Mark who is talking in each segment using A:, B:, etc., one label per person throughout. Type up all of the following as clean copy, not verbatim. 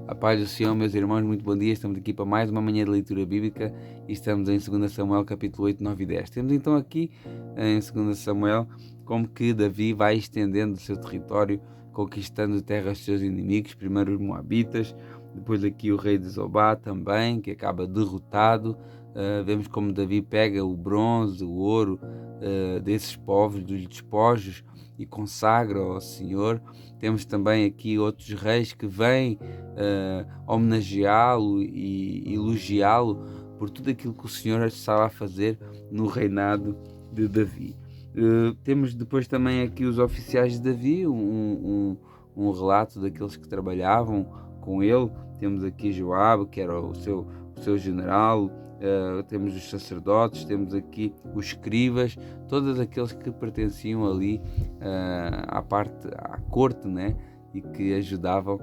A: A paz do Senhor, meus irmãos, muito bom dia. Estamos aqui para mais uma manhã de leitura bíblica e estamos em 2 Samuel, capítulo 8, 9 e 10. Temos então aqui em 2 Samuel como que Davi vai estendendo o seu território, conquistando terra aos seus inimigos, primeiro os Moabitas, depois aqui o rei de Zobá também, que acaba derrotado. Vemos como Davi pega o bronze, o ouro desses povos, dos despojos, e consagra ao Senhor. Temos também aqui outros reis que vêm homenageá-lo e elogiá-lo por tudo aquilo que o Senhor estava a fazer no reinado de Davi. Temos depois também aqui os oficiais de Davi, um relato daqueles que trabalhavam com ele. Temos aqui Joabe, que era o seu general. Temos os sacerdotes, temos aqui os escribas, todos aqueles que pertenciam ali à corte, né? E que ajudavam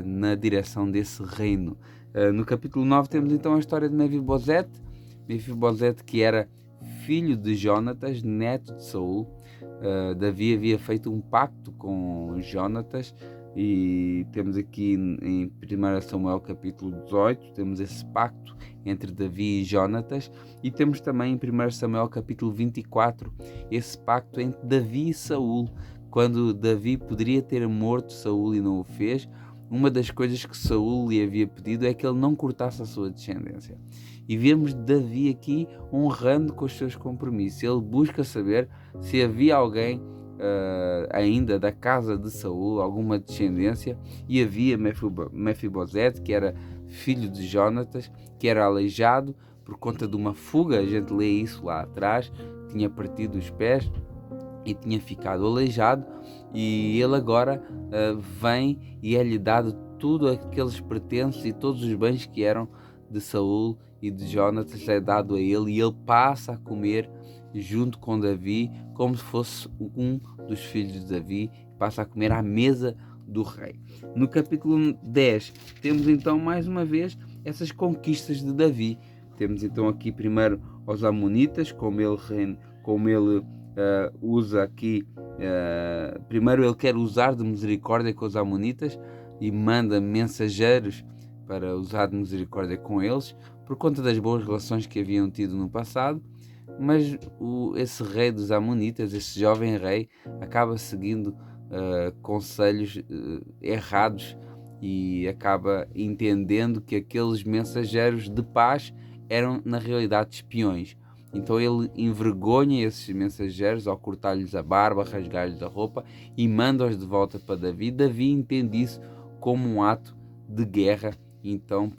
A: na direção desse reino. No capítulo 9 temos então a história de Mefibosete, que era filho de Jonatas, neto de Saul. Davi havia feito um pacto com Jonatas, e temos aqui em 1 Samuel capítulo 18, temos esse pacto entre Davi e Jonatas, e temos também em 1 Samuel capítulo 24 esse pacto entre Davi e Saul, quando Davi poderia ter morto Saul e não o fez. Uma das coisas que Saul lhe havia pedido é que ele não cortasse a sua descendência. E vemos Davi aqui honrando com os seus compromissos. Ele busca saber se havia alguém ainda da casa de Saul, alguma descendência, e havia Mefibosete, que era filho de Jonatas, que era aleijado por conta de uma fuga. A gente lê isso lá atrás, tinha partido os pés e tinha ficado aleijado, e ele agora vem e é-lhe dado tudo aqueles pertences e todos os bens que eram de Saul e de Jonatas é dado a ele, e ele passa a comer junto com Davi como se fosse um dos filhos de Davi, passa a comer à mesa do rei. No capítulo 10 temos então mais uma vez essas conquistas de Davi. Temos então aqui primeiro os amonitas, como ele usa aqui, primeiro ele quer usar de misericórdia com os amonitas e manda mensageiros para usar de misericórdia com eles, por conta das boas relações que haviam tido no passado. Mas esse rei dos amonitas, esse jovem rei, acaba seguindo conselhos errados e acaba entendendo que aqueles mensageiros de paz eram na realidade espiões. Então ele envergonha esses mensageiros ao cortar-lhes a barba, rasgar-lhes a roupa e manda-os de volta para Davi. Davi entende isso como um ato de guerra, então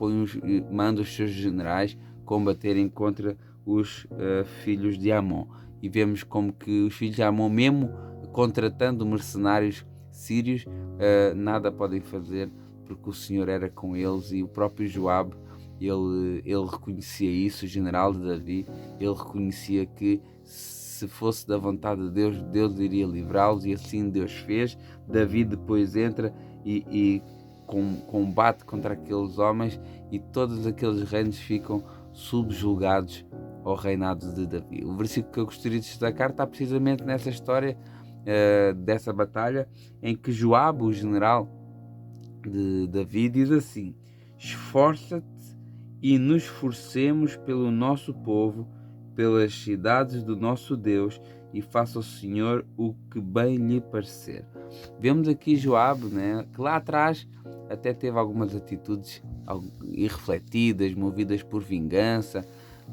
A: manda os seus generais combaterem contra os filhos de Amon. E vemos como que os filhos de Amon, mesmo contratando mercenários sírios, nada podem fazer, porque o Senhor era com eles. E o próprio Joabe, ele reconhecia isso, o general de Davi, ele reconhecia que se fosse da vontade de Deus, Deus iria livrá-los, e assim Deus fez. Davi depois entra e combate contra aqueles homens, e todos aqueles reinos ficam subjugados ao reinado de Davi. O versículo que eu gostaria de destacar está precisamente nessa história dessa batalha, em que Joabe, o general de Davi, diz assim: esforça-te e nos esforcemos pelo nosso povo, pelas cidades do nosso Deus, e faça o Senhor o que bem lhe parecer. Vemos aqui Joabe, né, que lá atrás até teve algumas atitudes irrefletidas, movidas por vingança,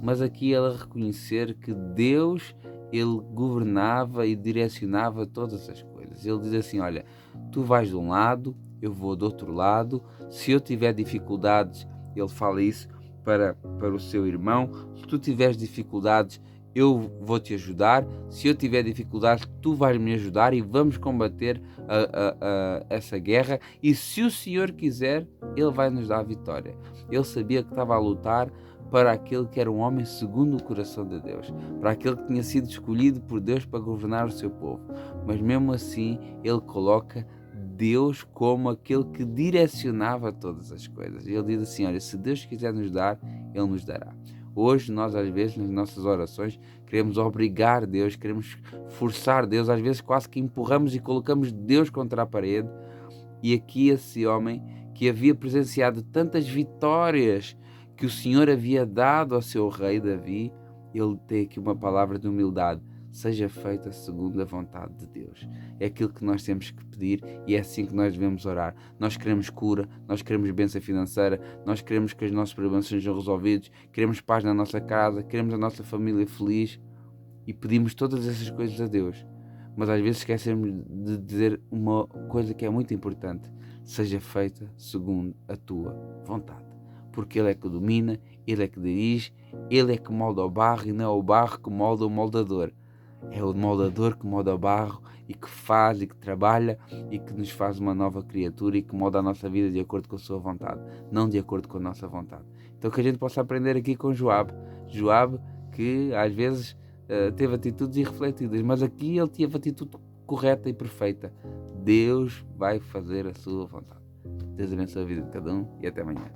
A: mas aqui ela reconhecer que Deus, ele governava e direcionava todas as coisas. Ele diz assim: olha, tu vais de um lado, eu vou do outro lado. Se eu tiver dificuldades, ele fala isso para o seu irmão, se tu tiveres dificuldades, eu vou te ajudar. Se eu tiver dificuldades, tu vais me ajudar, e vamos combater essa guerra. E se o Senhor quiser, ele vai nos dar a vitória. Ele sabia que estava a lutar para aquele que era um homem segundo o coração de Deus, para aquele que tinha sido escolhido por Deus para governar o seu povo. Mas mesmo assim, ele coloca Deus como aquele que direcionava todas as coisas. Ele diz assim: olha, se Deus quiser nos dar, ele nos dará. Hoje nós, às vezes, nas nossas orações, queremos obrigar Deus, queremos forçar Deus, às vezes quase que empurramos e colocamos Deus contra a parede. E aqui esse homem que havia presenciado tantas vitórias que o Senhor havia dado ao seu rei Davi, ele tem aqui uma palavra de humildade: seja feita segundo a vontade de Deus. É aquilo que nós temos que pedir e é assim que nós devemos orar. Nós queremos cura, nós queremos bênção financeira, nós queremos que os nossos problemas sejam resolvidos, queremos paz na nossa casa, queremos a nossa família feliz e pedimos todas essas coisas a Deus. Mas às vezes esquecemos de dizer uma coisa que é muito importante: seja feita segundo a tua vontade. Porque Ele é que domina, Ele é que dirige, Ele é que molda o barro e não é o barro que molda o moldador. É o moldador que molda o barro e que faz e que trabalha e que nos faz uma nova criatura e que molda a nossa vida de acordo com a sua vontade, não de acordo com a nossa vontade. Então que a gente possa aprender aqui com Joabe. Joabe que às vezes teve atitudes irrefletidas, mas aqui ele teve a atitude correta e perfeita. Deus vai fazer a sua vontade. Deus abençoe a vida de cada um e até amanhã.